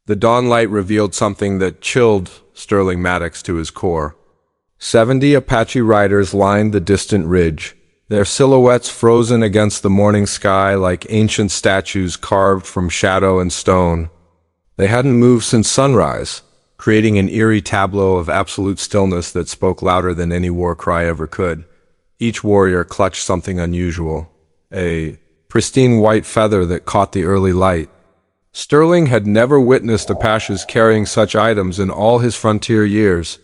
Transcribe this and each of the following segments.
The dawn light revealed something that chilled Sterling Maddox to his core. 70 Apache riders lined the distant ridge, their silhouettes frozen against the morning sky like ancient statues carved from shadow and stone. They hadn't moved since sunrise, creating an eerie tableau of absolute stillness that spoke louder than any war cry ever could. Each warrior clutched something unusual, a pristine white feather that caught the early light. Sterling had never witnessed Apaches carrying such items in all his frontier years.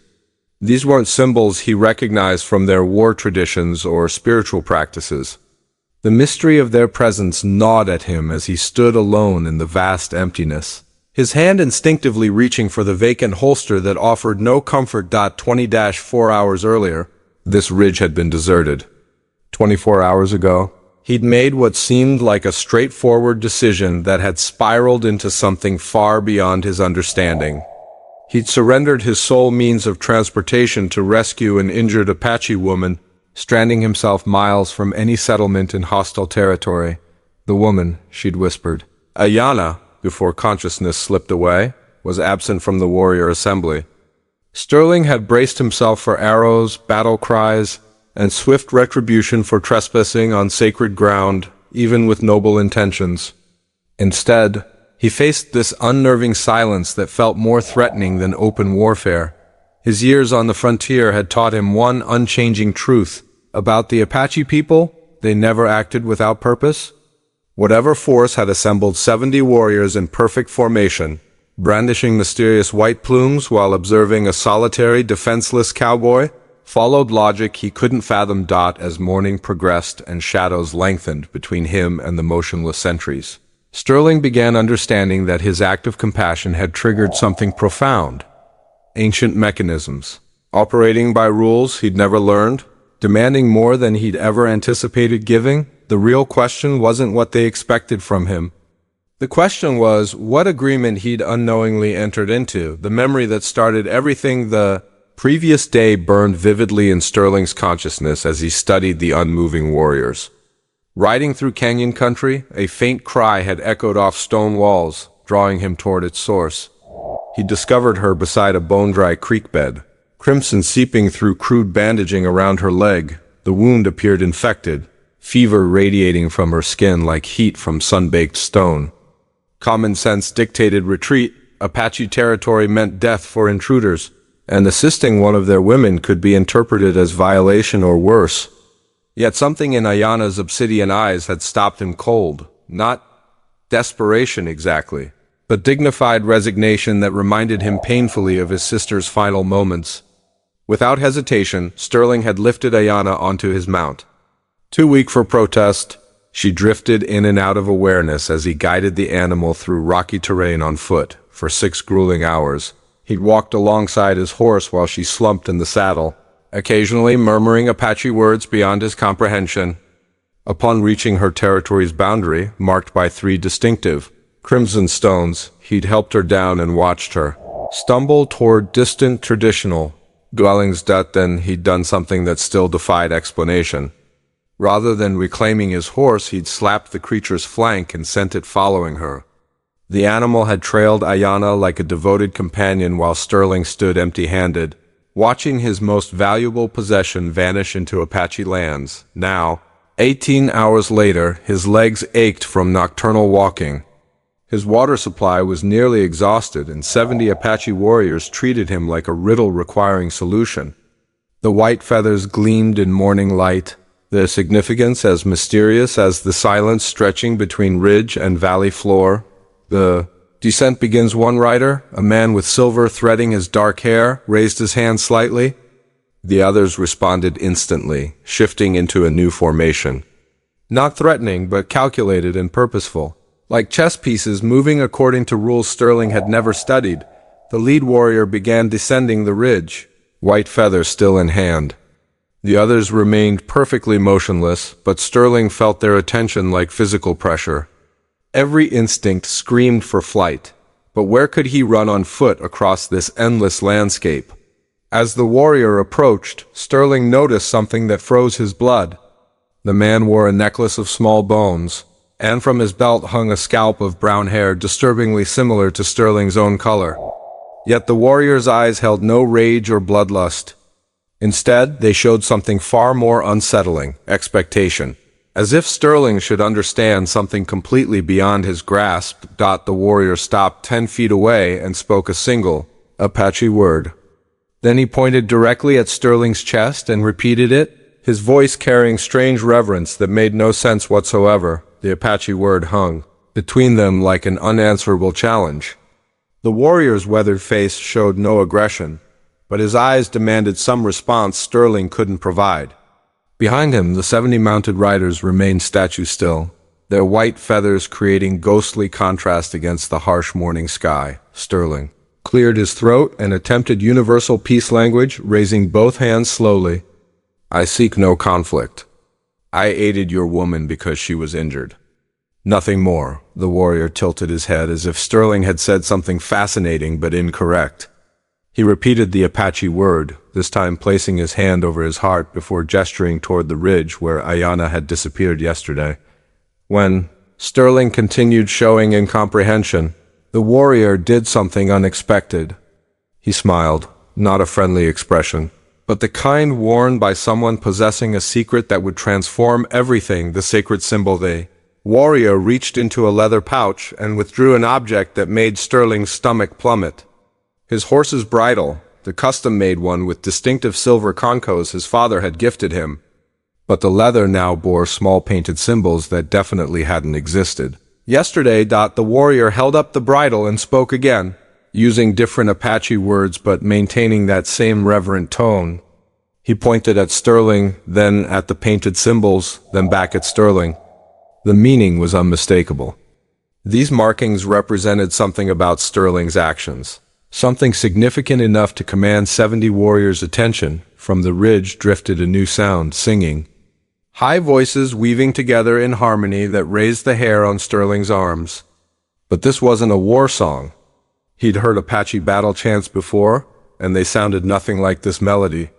These weren't symbols he recognized from their war traditions or spiritual practices. The mystery of their presence gnawed at him as he stood alone in the vast emptiness, his hand instinctively reaching for the vacant holster that offered no comfort. 20-4 hours earlier, this ridge had been deserted. 24 hours ago, he'd made what seemed like a straightforward decision that had spiraled into something far beyond his understanding. He'd surrendered his sole means of transportation to rescue an injured Apache woman, stranding himself miles from any settlement in hostile territory. The woman, she'd whispered, Ayana, before consciousness slipped away, was absent from the warrior assembly. Sterling had braced himself for arrows, battle cries, and swift retribution for trespassing on sacred ground, even with noble intentions. Instead, he faced this unnerving silence that felt more threatening than open warfare. His years on the frontier had taught him one unchanging truth about the Apache people: they never acted without purpose. Whatever force had assembled 70 warriors in perfect formation, brandishing mysterious white plumes while observing a solitary, defenseless cowboy, followed logic he couldn't fathom. As morning progressed and shadows lengthened between him and the motionless sentries, Sterling began understanding that his act of compassion had triggered something profound. Ancient mechanisms, operating by rules he'd never learned, demanding more than he'd ever anticipated giving. The real question wasn't what they expected from him. The question was what agreement he'd unknowingly entered into. The memory that started everything the previous day burned vividly in Sterling's consciousness as he studied the unmoving warriors. Riding through canyon country, a faint cry had echoed off stone walls, drawing him toward its source. He discovered her beside a bone-dry creek bed, crimson seeping through crude bandaging around her leg. The wound appeared infected, fever radiating from her skin like heat from sun-baked stone. Common sense dictated retreat. Apache territory meant death for intruders, and assisting one of their women could be interpreted as violation or worse. Yet something in Ayana's obsidian eyes had stopped him cold. Not desperation exactly, but dignified resignation that reminded him painfully of his sister's final moments. Without hesitation, Sterling had lifted Ayana onto his mount. Too weak for protest, she drifted in and out of awareness as he guided the animal through rocky terrain on foot. For 6 grueling hours, he'd walked alongside his horse while she slumped in the saddle, occasionally murmuring Apache words beyond his comprehension. Upon reaching her territory's boundary, marked by 3 distinctive crimson stones, he'd helped her down and watched her stumble toward distant traditional dwellings. Then he'd done something that still defied explanation. Rather than reclaiming his horse, he'd slapped the creature's flank and sent it following her. The animal had trailed Ayana like a devoted companion while Sterling stood empty-handed, watching his most valuable possession vanish into Apache lands. Now, 18 hours later, his legs ached from nocturnal walking. His water supply was nearly exhausted, and 70 Apache warriors treated him like a riddle requiring solution. The white feathers gleamed in morning light, their significance as mysterious as the silence stretching between ridge and valley floor. The descent begins. One rider, a man with silver threading his dark hair, raised his hand slightly. The others responded instantly, shifting into a new formation. Not threatening, but calculated and purposeful. Like chess pieces moving according to rules Sterling had never studied, the lead warrior began descending the ridge, white feather still in hand. The others remained perfectly motionless, but Sterling felt their attention like physical pressure. Every instinct screamed for flight, but where could he run on foot across this endless landscape? As the warrior approached, Sterling noticed something that froze his blood. The man wore a necklace of small bones, and from his belt hung a scalp of brown hair disturbingly similar to Sterling's own color. Yet the warrior's eyes held no rage or bloodlust. Instead, they showed something far more unsettling: expectation. As if Sterling should understand something completely beyond his grasp, the warrior stopped 10 feet away and spoke a single Apache word. Then he pointed directly at Sterling's chest and repeated it, his voice carrying strange reverence that made no sense whatsoever. The Apache word hung between them like an unanswerable challenge. The warrior's weathered face showed no aggression, but his eyes demanded some response Sterling couldn't provide. Behind him, the 70 mounted riders remained statue still, their white feathers creating ghostly contrast against the harsh morning sky. Sterling cleared his throat and attempted universal peace language, raising both hands slowly. "I seek no conflict. I aided your woman because she was injured. Nothing more." The warrior tilted his head as if Sterling had said something fascinating but incorrect. He repeated the Apache word, this time placing his hand over his heart before gesturing toward the ridge where Ayanna had disappeared yesterday. When Sterling continued showing incomprehension, the warrior did something unexpected. He smiled, not a friendly expression, but the kind worn by someone possessing a secret that would transform everything. The sacred symbol. The warrior reached into a leather pouch and withdrew an object that made Sterling's stomach plummet. His horse's bridle, the custom-made one with distinctive silver concos his father had gifted him. But the leather now bore small painted symbols that definitely hadn't existed. Yesterday, the warrior held up the bridle and spoke again, using different Apache words but maintaining that same reverent tone. He pointed at Sterling, then at the painted symbols, then back at Sterling. The meaning was unmistakable. These markings represented something about Sterling's actions. Something significant enough to command 70 warriors' attention. From the ridge drifted a new sound, singing. High voices weaving together in harmony that raised the hair on Sterling's arms. But this wasn't a war song. He'd heard Apache battle chants before, and they sounded nothing like this melody.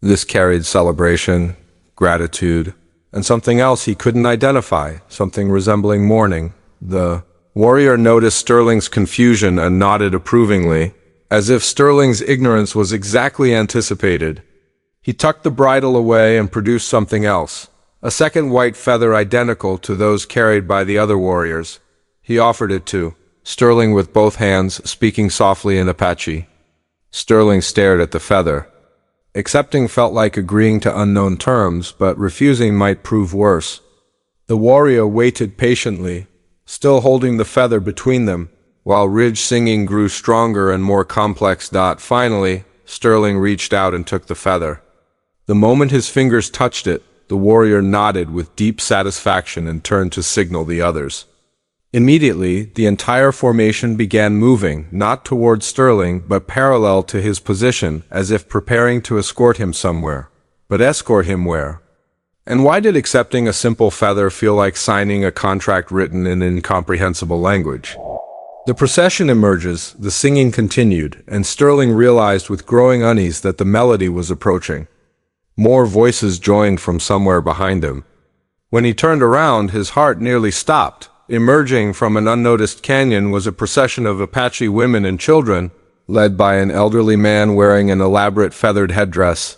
This carried celebration, gratitude, and something else he couldn't identify, something resembling mourning. The warrior noticed Sterling's confusion and nodded approvingly, as if Sterling's ignorance was exactly anticipated. He tucked the bridle away and produced something else, a second white feather identical to those carried by the other warriors. He offered it to Sterling with both hands, speaking softly in Apache. Sterling stared at the feather. Accepting felt like agreeing to unknown terms, but refusing might prove worse. The warrior waited patiently, still holding the feather between them, while ridge singing grew stronger and more complex. Finally, Sterling reached out and took the feather. The moment his fingers touched it, the warrior nodded with deep satisfaction and turned to signal the others. Immediately, the entire formation began moving, not toward Sterling, but parallel to his position, as if preparing to escort him somewhere. But escort him where? And why did accepting a simple feather feel like signing a contract written in incomprehensible language? The procession emerges, the singing continued, and Sterling realized with growing unease that the melody was approaching. More voices joined from somewhere behind him. When he turned around, his heart nearly stopped. Emerging from an unnoticed canyon was a procession of Apache women and children, led by an elderly man wearing an elaborate feathered headdress.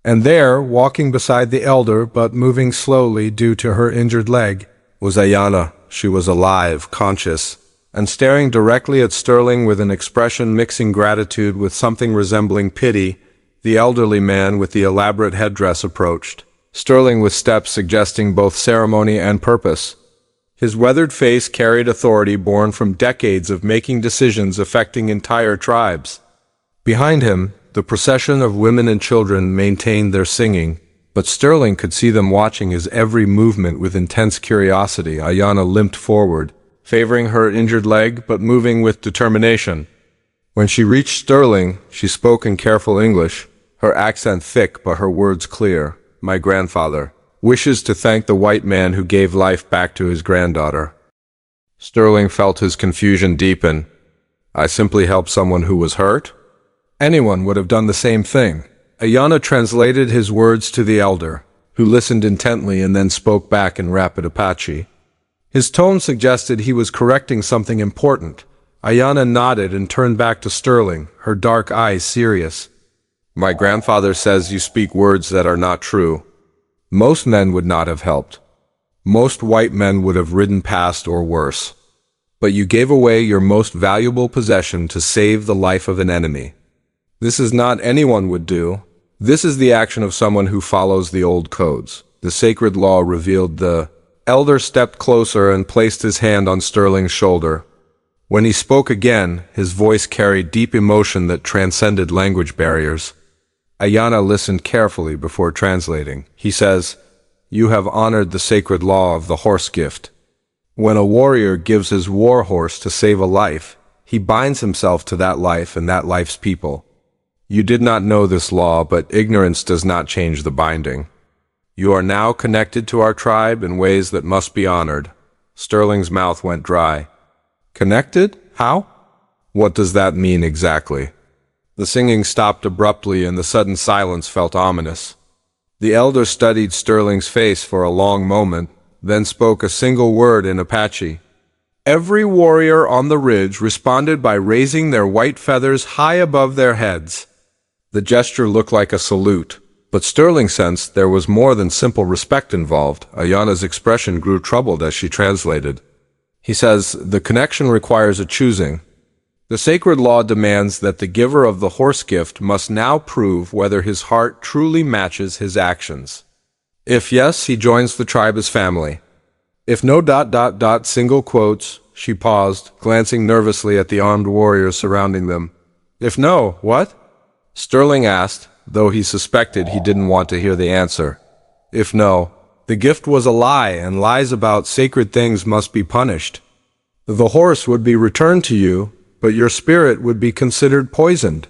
And there, walking beside the elder but moving slowly due to her injured leg, was Ayanna. She was alive, conscious, and staring directly at Sterling with an expression mixing gratitude with something resembling pity. The elderly man with the elaborate headdress approached, Sterling with steps suggesting both ceremony and purpose. His weathered face carried authority born from decades of making decisions affecting entire tribes. Behind him, the procession of women and children maintained their singing, but Sterling could see them watching his every movement with intense curiosity. Ayanna limped forward, favoring her injured leg but moving with determination. When she reached Sterling, she spoke in careful English, her accent thick but her words clear. "My grandfather wishes to thank the white man who gave life back to his granddaughter." Sterling felt his confusion deepen. "I simply helped someone who was hurt?" Anyone would have done the same thing. Ayanna translated his words to the elder, who listened intently and then spoke back in rapid Apache. His tone suggested he was correcting something important. Ayanna nodded and turned back to Sterling, her dark eyes serious. My grandfather says you speak words that are not true. Most men would not have helped. Most white men would have ridden past or worse. But you gave away your most valuable possession to save the life of an enemy. This is not anyone would do. This is the action of someone who follows the old codes. The sacred law revealed. The elder stepped closer and placed his hand on Sterling's shoulder. When he spoke again, his voice carried deep emotion that transcended language barriers. Ayanna listened carefully before translating. He says, "You have honored the sacred law of the horse gift. When a warrior gives his war horse to save a life, he binds himself to that life and that life's people. You did not know this law, but ignorance does not change the binding. You are now connected to our tribe in ways that must be honored." Sterling's mouth went dry. Connected? How? What does that mean exactly? The singing stopped abruptly and the sudden silence felt ominous. The elder studied Sterling's face for a long moment, then spoke a single word in Apache. Every warrior on the ridge responded by raising their white feathers high above their heads. The gesture looked like a salute, but Sterling sensed there was more than simple respect involved. Ayanna's expression grew troubled as she translated. He says, "The connection requires a choosing. The sacred law demands that the giver of the horse gift must now prove whether his heart truly matches his actions. If yes, he joins the tribe as family. If no ... single quotes." She paused, glancing nervously at the armed warriors surrounding them. "If no, what?" Sterling asked, though he suspected he didn't want to hear the answer. "If no, the gift was a lie, and lies about sacred things must be punished. The horse would be returned to you, but your spirit would be considered poisoned.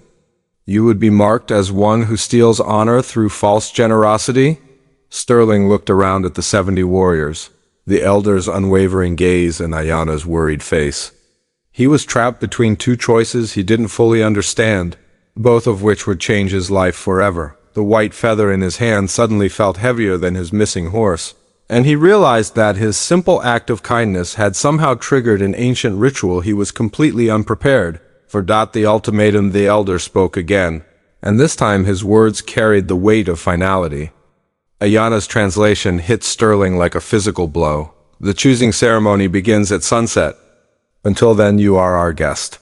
You would be marked as one who steals honor through false generosity." Sterling looked around at the 70 warriors, the elder's unwavering gaze and Ayanna's worried face. He was trapped between two choices he didn't fully understand, both of which would change his life forever. The white feather in his hand suddenly felt heavier than his missing horse, and he realized that his simple act of kindness had somehow triggered an ancient ritual he was completely unprepared for. The ultimatum. The elder spoke again, and this time his words carried the weight of finality. Ayanna's translation hit Sterling like a physical blow. "The choosing ceremony begins at sunset. Until then, you are our guest.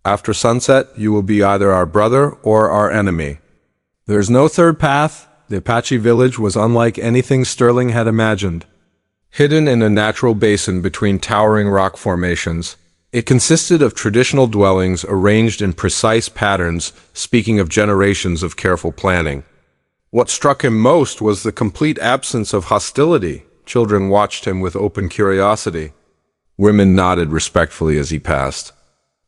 After sunset, you will be either our brother or our enemy. There's no third path." The Apache village was unlike anything Sterling had imagined. Hidden in a natural basin between towering rock formations, it consisted of traditional dwellings arranged in precise patterns, speaking of generations of careful planning. What struck him most was the complete absence of hostility. Children watched him with open curiosity. Women nodded respectfully as he passed.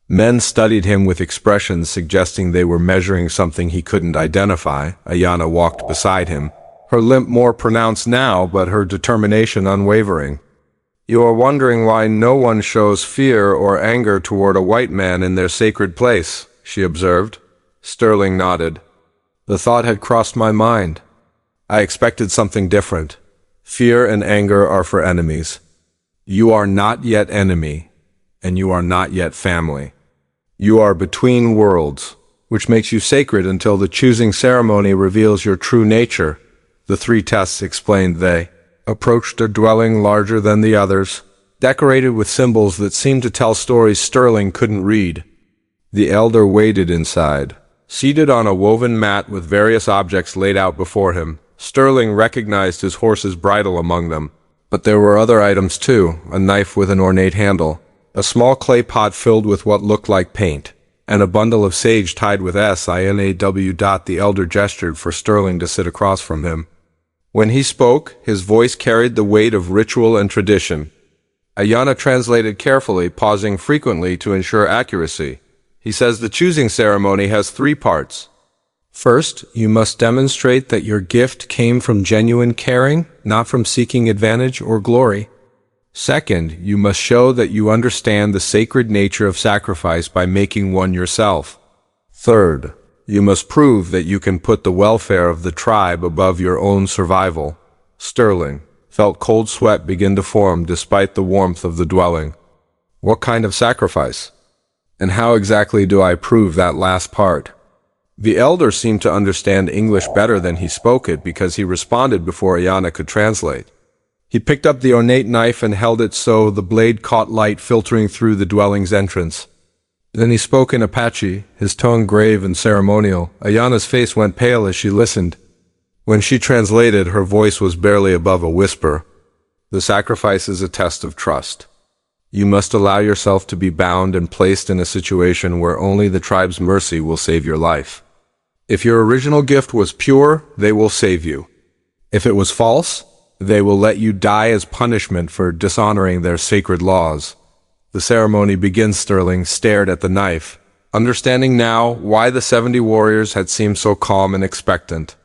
Men studied him with expressions suggesting they were measuring something he couldn't identify. Ayanna walked beside him, her limp more pronounced now, but her determination unwavering. "You are wondering why no one shows fear or anger toward a white man in their sacred place," she observed. Sterling nodded. "The thought had crossed my mind. I expected something different. Fear and anger are for enemies. You are not yet enemy, and you are not yet family. You are between worlds, which makes you sacred until the choosing ceremony reveals your true nature." The 3 tests, explained they, approached a dwelling larger than the others, decorated with symbols that seemed to tell stories Sterling couldn't read. The elder waited inside. Seated on a woven mat with various objects laid out before him, Sterling recognized his horse's bridle among them. But there were other items too, a knife with an ornate handle, a small clay pot filled with what looked like paint, and a bundle of sage tied with SINAW. The elder gestured for Sterling to sit across from him. When he spoke, his voice carried the weight of ritual and tradition. Ayanna translated carefully, pausing frequently to ensure accuracy. He says the choosing ceremony has 3 parts. First, you must demonstrate that your gift came from genuine caring, not from seeking advantage or glory. Second, you must show that you understand the sacred nature of sacrifice by making one yourself. Third, you must prove that you can put the welfare of the tribe above your own survival. Sterling, felt cold sweat begin to form despite the warmth of the dwelling. What kind of sacrifice? And how exactly do I prove that last part? The elder seemed to understand English better than he spoke it because he responded before Ayana could translate. He picked up the ornate knife and held it so the blade caught light filtering through the dwelling's entrance. Then he spoke in Apache, his tone grave and ceremonial. Ayana's face went pale as she listened. When she translated, her voice was barely above a whisper. The sacrifice is a test of trust. You must allow yourself to be bound and placed in a situation where only the tribe's mercy will save your life. If your original gift was pure, they will save you. If it was false, they will let you die as punishment for dishonoring their sacred laws. The ceremony begins. Sterling stared at the knife, understanding now why the 70 warriors had seemed so calm and expectant.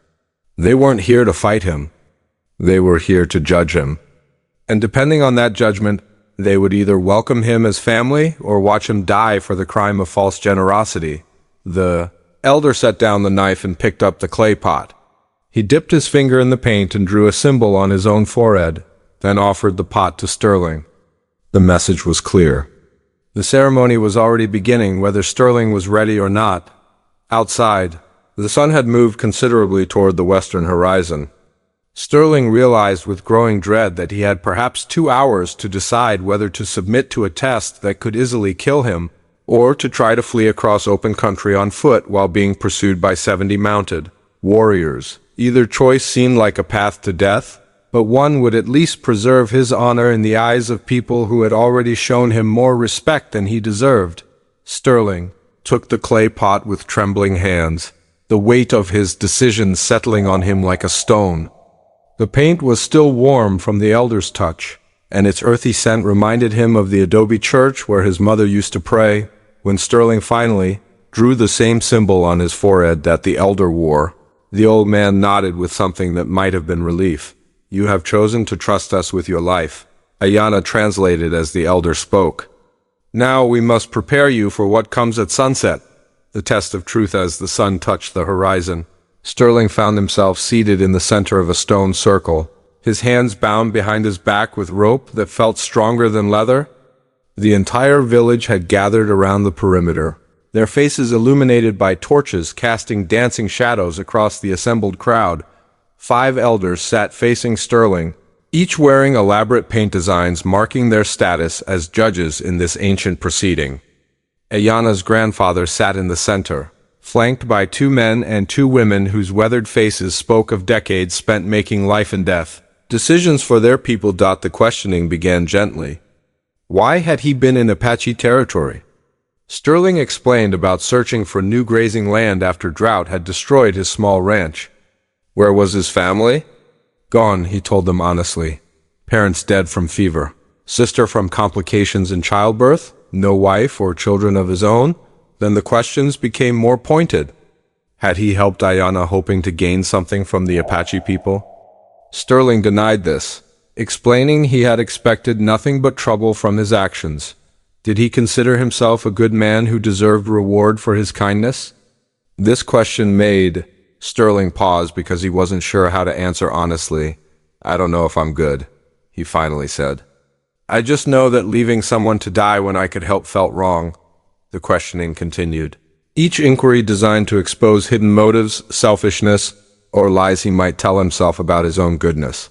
They weren't here to fight him. They were here to judge him. And depending on that judgment, they would either welcome him as family or watch him die for the crime of false generosity. The elder set down the knife and picked up the clay pot. He dipped his finger in the paint and drew a symbol on his own forehead, then offered the pot to Sterling. The message was clear. The ceremony was already beginning, whether Sterling was ready or not. Outside, the sun had moved considerably toward the western horizon. Sterling realized with growing dread that he had perhaps 2 hours to decide whether to submit to a test that could easily kill him, or to try to flee across open country on foot while being pursued by 70 mounted warriors. Either choice seemed like a path to death, but one would at least preserve his honor in the eyes of people who had already shown him more respect than he deserved. Sterling took the clay pot with trembling hands, the weight of his decision settling on him like a stone. The paint was still warm from the elder's touch, and its earthy scent reminded him of the adobe church where his mother used to pray. When Sterling finally drew the same symbol on his forehead that the elder wore, the old man nodded with something that might have been relief. You have chosen to trust us with your life, Ayana translated as the elder spoke. Now we must prepare you for what comes at sunset, the test of truth. As the sun touched the horizon, Sterling found himself seated in the center of a stone circle, his hands bound behind his back with rope that felt stronger than leather. The entire village had gathered around the perimeter, their faces illuminated by torches casting dancing shadows across the assembled crowd. 5 elders sat facing Sterling, each wearing elaborate paint designs marking their status as judges in this ancient proceeding. Ayana's grandfather sat in the center, flanked by 2 men and 2 women whose weathered faces spoke of decades spent making life and death decisions for their people. The questioning began gently. Why had he been in Apache territory? Sterling explained about searching for new grazing land after drought had destroyed his small ranch. Where was his family? Gone, he told them honestly. Parents dead from fever. Sister from complications in childbirth. No wife or children of his own. Then the questions became more pointed. Had he helped Ayana hoping to gain something from the Apache people? Sterling denied this, explaining he had expected nothing but trouble from his actions. Did he consider himself a good man who deserved reward for his kindness? This question made Sterling pause because he wasn't sure how to answer honestly. I don't know if I'm good, he finally said. I just know that leaving someone to die when I could help felt wrong. The questioning continued, each inquiry designed to expose hidden motives, selfishness, or lies he might tell himself about his own goodness.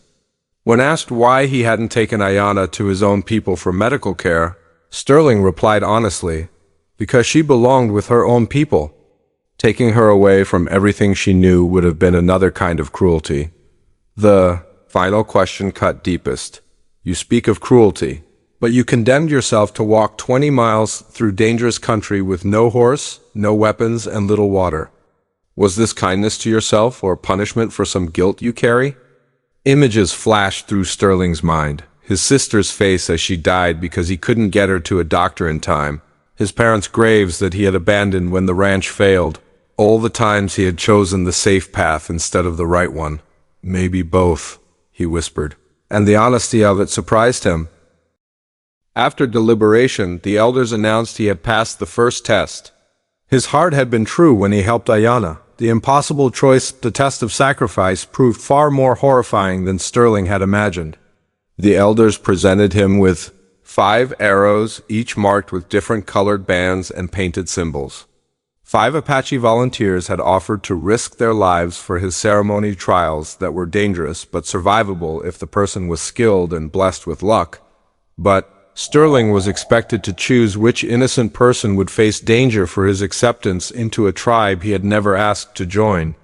When asked why he hadn't taken Ayana to his own people for medical care, Sterling replied honestly, because she belonged with her own people. Taking her away from everything she knew would have been another kind of cruelty. The final question cut deepest. You speak of cruelty, but you condemned yourself to walk 20 miles through dangerous country with no horse, no weapons, and little water. Was this kindness to yourself or punishment for some guilt you carry? Images flashed through Sterling's mind. His sister's face as she died because he couldn't get her to a doctor in time. His parents' graves that he had abandoned when the ranch failed. All the times he had chosen the safe path instead of the right one. Maybe both, he whispered, and the honesty of it surprised him. After deliberation, the elders announced he had passed the first test. His heart had been true when he helped Ayana. The impossible choice, the test of sacrifice, proved far more horrifying than Sterling had imagined. The elders presented him with 5 arrows, each marked with different colored bands and painted symbols. 5 Apache volunteers had offered to risk their lives for his ceremony trials that were dangerous but survivable if the person was skilled and blessed with luck. But Sterling was expected to choose which innocent person would face danger for his acceptance into a tribe he had never asked to join.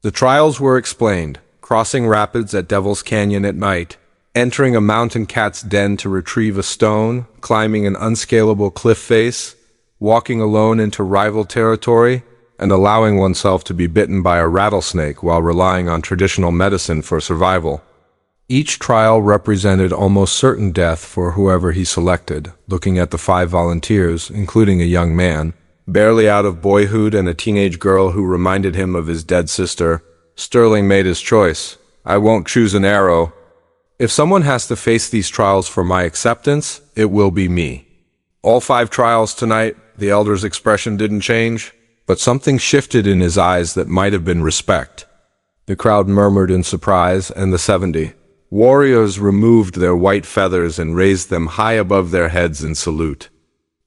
The trials were explained: crossing rapids at Devil's Canyon at night, entering a mountain cat's den to retrieve a stone, climbing an unscalable cliff face, walking alone into rival territory, and allowing oneself to be bitten by a rattlesnake while relying on traditional medicine for survival. Each trial represented almost certain death for whoever he selected. Looking at the 5 volunteers, including a young man, barely out of boyhood, and a teenage girl who reminded him of his dead sister, Sterling made his choice. I won't choose an arrow. If someone has to face these trials for my acceptance, it will be me. All 5 trials tonight, the elder's expression didn't change, but something shifted in his eyes that might have been respect. The crowd murmured in surprise, and the 70 warriors removed their white feathers and raised them high above their heads in salute.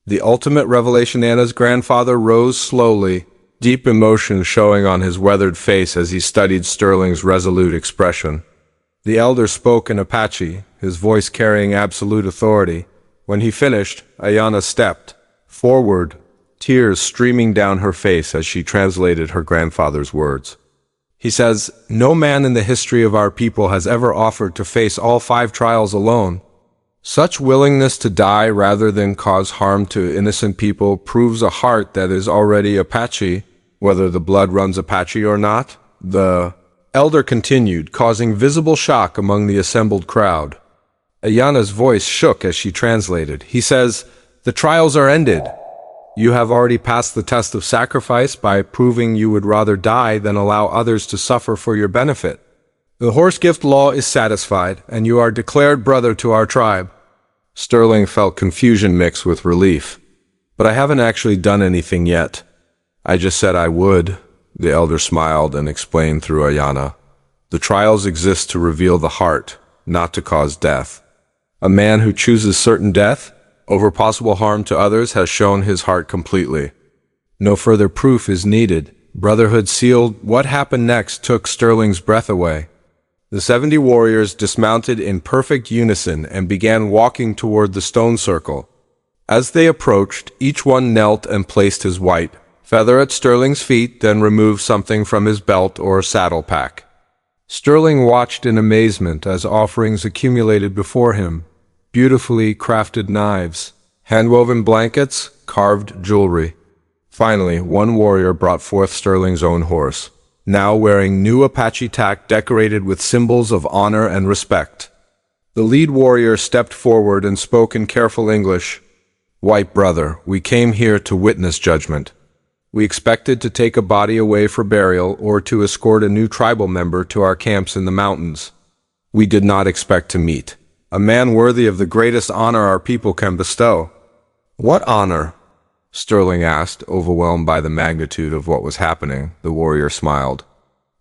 The ultimate revelation: Anna's grandfather rose slowly, deep emotion showing on his weathered face as he studied Sterling's resolute expression. The elder spoke in Apache, his voice carrying absolute authority. When he finished, Ayanna stepped forward, tears streaming down her face as she translated her grandfather's words. He says, "No man in the history of our people has ever offered to face all 5 trials alone. Such willingness to die rather than cause harm to innocent people proves a heart that is already Apache, whether the blood runs Apache or not." The elder continued, causing visible shock among the assembled crowd. Ayanna's voice shook as she translated. He says, "The trials are ended. You have already passed the test of sacrifice by proving you would rather die than allow others to suffer for your benefit. The horse gift law is satisfied, and you are declared brother to our tribe." Sterling felt confusion mixed with relief. "But I haven't actually done anything yet. I just said I would." The elder smiled and explained through Ayanna. "The trials exist to reveal the heart, not to cause death. A man who chooses certain death over possible harm to others has shown his heart completely. No further proof is needed. Brotherhood sealed." What happened next took Sterling's breath away. The 70 warriors dismounted in perfect unison and began walking toward the stone circle. As they approached, each one knelt and placed his white feather at Sterling's feet, then removed something from his belt or saddle pack. Sterling watched in amazement as offerings accumulated before him: beautifully crafted knives, hand-woven blankets, carved jewelry. Finally, one warrior brought forth Sterling's own horse, now wearing new Apache tack decorated with symbols of honor and respect. The lead warrior stepped forward and spoke in careful English. "White brother, we came here to witness judgment. We expected to take a body away for burial or to escort a new tribal member to our camps in the mountains. We did not expect to meet a man worthy of the greatest honor our people can bestow." "What honor?" Sterling asked, overwhelmed by the magnitude of what was happening. The warrior smiled.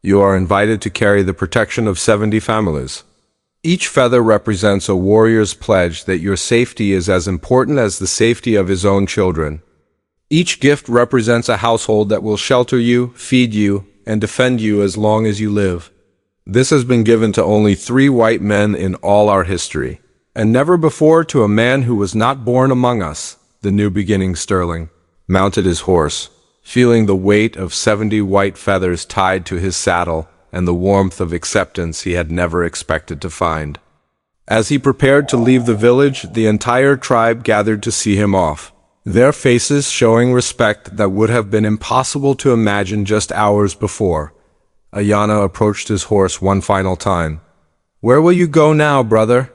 "You are invited to carry the protection of 70 families. Each feather represents a warrior's pledge that your safety is as important as the safety of his own children. Each gift represents a household that will shelter you, feed you, and defend you as long as you live. This has been given to only 3 white men in all our history, and never before to a man who was not born among us." The new beginning Sterling mounted his horse, feeling the weight of 70 white feathers tied to his saddle and the warmth of acceptance he had never expected to find. As he prepared to leave the village, the entire tribe gathered to see him off, their faces showing respect that would have been impossible to imagine just hours before. Ayanna approached his horse one final time. "Where will you go now, brother?"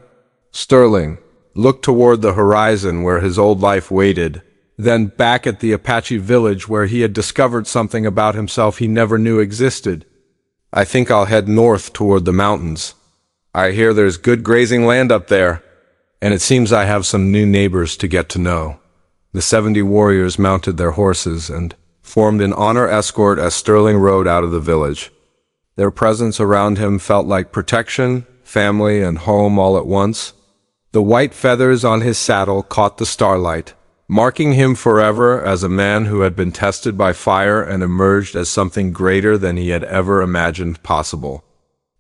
Sterling looked toward the horizon where his old life waited, then back at the Apache village where he had discovered something about himself he never knew existed. "I think I'll head north toward the mountains. I hear there's good grazing land up there, and it seems I have some new neighbors to get to know." The 70 warriors mounted their horses and formed an honor escort as Sterling rode out of the village. Their presence around him felt like protection, family, and home all at once. The white feathers on his saddle caught the starlight, marking him forever as a man who had been tested by fire and emerged as something greater than he had ever imagined possible.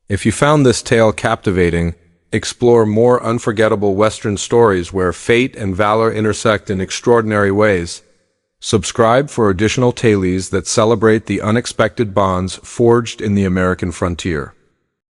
If you found this tale captivating, explore more unforgettable Western stories where fate and valor intersect in extraordinary ways. Subscribe for additional tales that celebrate the unexpected bonds forged in the American frontier.